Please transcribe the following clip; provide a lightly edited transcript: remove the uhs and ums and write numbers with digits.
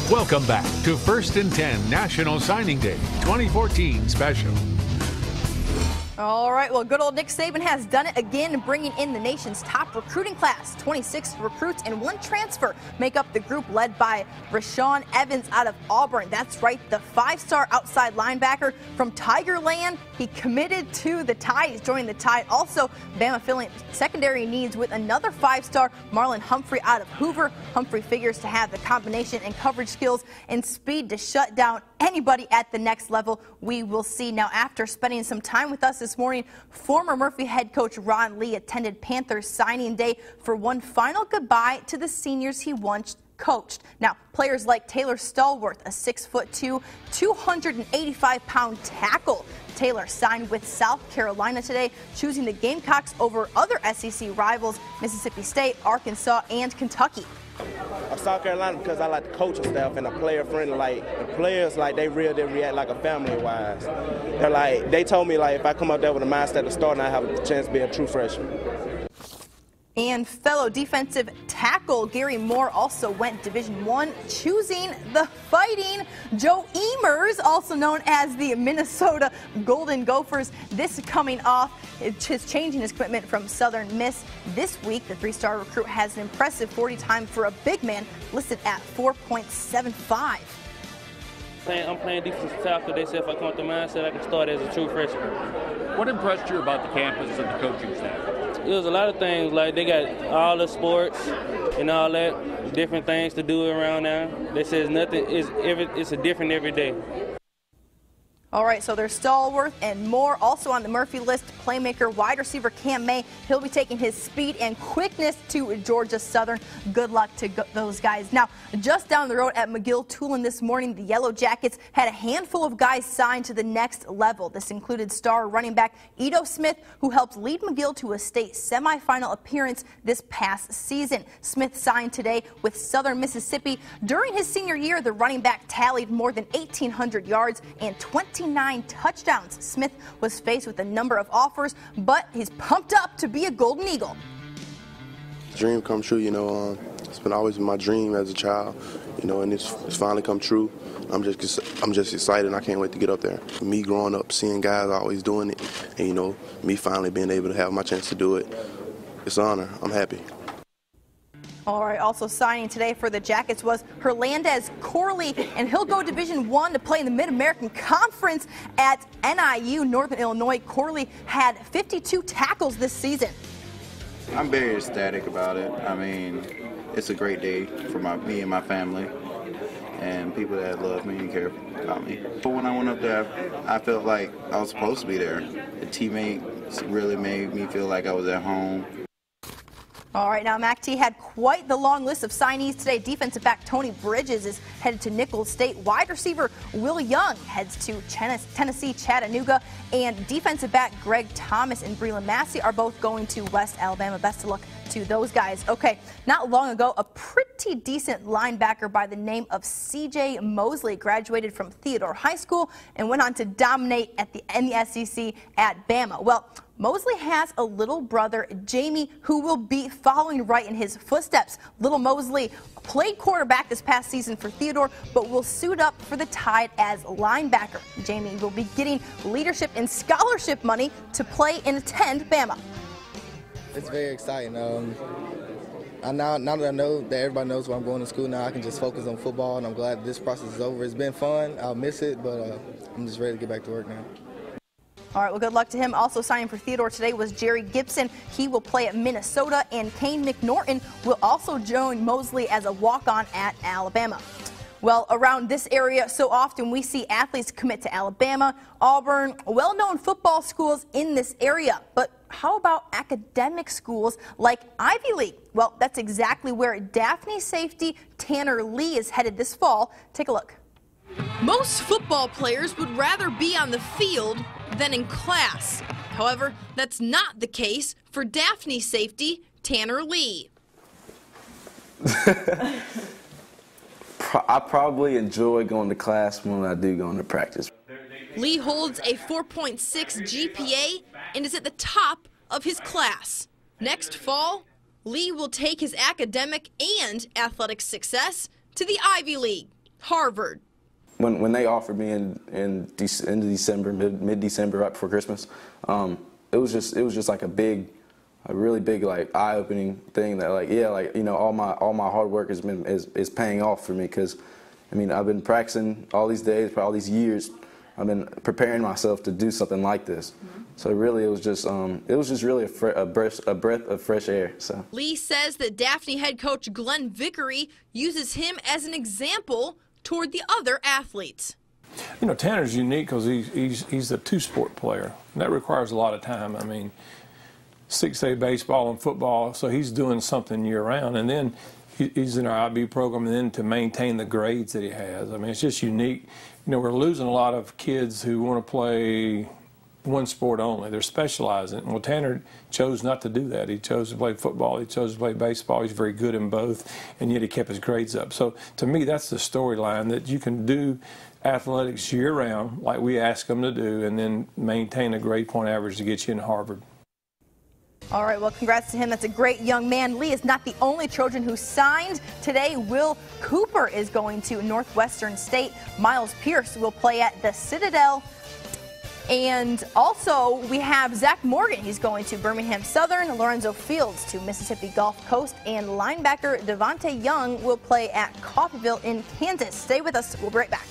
Welcome back to First and 10 National Signing Day 2014 special. All right, well, good old Nick Saban has done it again, bringing in the nation's top recruiting class. 26 recruits and 1 transfer make up the group led by Rashawn Evans out of Auburn. That's right, the 5-star outside linebacker from Tigerland. He committed to the Tide. He's joining the Tide. Also, Bama filling secondary needs with another 5-star, Marlon Humphrey out of Hoover. Humphrey figures to have the combination and coverage skills and speed to shut down anybody at the next level. We will see. Now, after spending some time with us this morning, former Murphy head coach Ron Lee attended Panthers signing day for one final goodbye to the seniors he once coached. Now, players like Taylor Stallworth, a 6'2", 285-pound tackle. Taylor signed with South Carolina today, choosing the Gamecocks over other SEC rivals, Mississippi State, Arkansas, and Kentucky. South Carolina because I like the coaching staff and the player friendly. Like the players, like they react like a family wise. They're like they told me like if I come up there with a mindset to start, and I have a chance to be a true freshman. And fellow defensive tackle Gary Moore also went Division I, choosing the Fighting Joe Eamers, also known as the Minnesota Golden Gophers. This coming off his changing his commitment from Southern Miss this week. The 3-star recruit has an impressive 40 time for a big man, listed at 4.75. I'm playing defensive tackle. They said if I come with the mindset, I can start as a true freshman. What impressed you about the campus and the coaching staff? It was a lot of things, like they got all the sports and all that, different things to do around now. They said it's a different every day. All right, so there's Stallworth and Moore. Also on the Murphy list, playmaker wide receiver Cam May. He'll be taking his speed and quickness to Georgia Southern. Good luck to those guys. Now, just down the road at McGill-Tulane this morning, the Yellow Jackets had a handful of guys signed to the next level. This included star running back Ito Smith, who helped lead McGill to a state semifinal appearance this past season. Smith signed today with Southern Mississippi. During his senior year, the running back tallied more than 1,800 yards and 29 touchdowns. Smith was faced with a number of offers, but he's pumped up to be a Golden Eagle. Dream come true, it's been always my dream as a child, and it's finally come true. I'm just excited, and I can't wait to get up there. Me growing up, seeing guys always doing it, and me finally being able to have my chance to do it, it's an honor. I'm happy. All right, also signing today for the Jackets was Hernandez Corley, and he'll go Division I to play in the Mid-American Conference at NIU, Northern Illinois. Corley had 52 tackles this season. I'm very ecstatic about it. I mean, it's a great day for me and my family and people that love me and care about me. But when I went up there, I felt like I was supposed to be there. The teammates really made me feel like I was at home. All right, now MAC-T had quite the long list of signees today. Defensive back Tony Bridges is headed to Nicholls State. Wide receiver Will Young heads to Tennessee Chattanooga. And defensive back Greg Thomas and Breland Massey are both going to West Alabama. Best of luck to those guys. Okay, not long ago, a pretty decent linebacker by the name of C.J. Mosley graduated from Theodore High School and went on to dominate in the SEC at Bama. Well, Mosley has a little brother, Jamie, who will be following right in his footsteps. Little Mosley played quarterback this past season for Theodore, but will suit up for the Tide as linebacker. Jamie will be getting leadership and scholarship money to play and attend Bama. It's very exciting. Now that I know that everybody knows where I'm going to school now, I can just focus on football, and I'm glad this process is over. It's been fun. I'll miss it, but I'm just ready to get back to work now. All right, well, good luck to him. Also signing for Theodore today was Jerry Gibson. He will play at Minnesota, and Kane McNorton will also join Mosley as a walk-on at Alabama. Well, around this area, so often we see athletes commit to Alabama, Auburn, well-known football schools in this area. But how about academic schools like Ivy League? Well, that's exactly where Daphne safety Tanner Lee is headed this fall. Take a look. Most football players would rather be on the field than in class. However, that's not the case for Daphne safety Tanner Lee. I probably enjoy going to class more than I do going to practice. Lee holds a 4.6 GPA and is at the top of his class. Next fall, Lee will take his academic and athletic success to the Ivy League. Harvard. When they offered me in December, mid-December, right before Christmas, it was just like a really big, like, eye-opening thing that, like, yeah, like, you know, all my hard work is paying off for me, because I mean, I've been practicing all these days, for all these years. I've been preparing myself to do something like this. So really, it was just really a breath of fresh air. So Lee says that Daphne head coach Glenn Vickery uses him as an example toward the other athletes. You know, Tanner's unique because he's a two-sport player, and that requires a lot of time. I mean, 6A baseball and football, so he's doing something year-round, and then he's in our IB program, and then to maintain the grades that he has. I mean, it's just unique. You know, we're losing a lot of kids who want to play one sport only. They're specializing. Well, Tanner chose not to do that. He chose to play football. He chose to play baseball. He's very good in both, and yet he kept his grades up. So to me, that's the storyline, that you can do athletics year-round like we ask them to do, and then maintain a grade point average to get you in Harvard. All right, well, congrats to him. That's a great young man. Lee is not the only Trojan who signed today. Will Cooper is going to Northwestern State. Miles Pierce will play at the Citadel. And also, we have Zach Morgan. He's going to Birmingham Southern. Lorenzo Fields to Mississippi Gulf Coast. And linebacker Devontae Young will play at Coffeyville in Kansas. Stay with us. We'll be right back.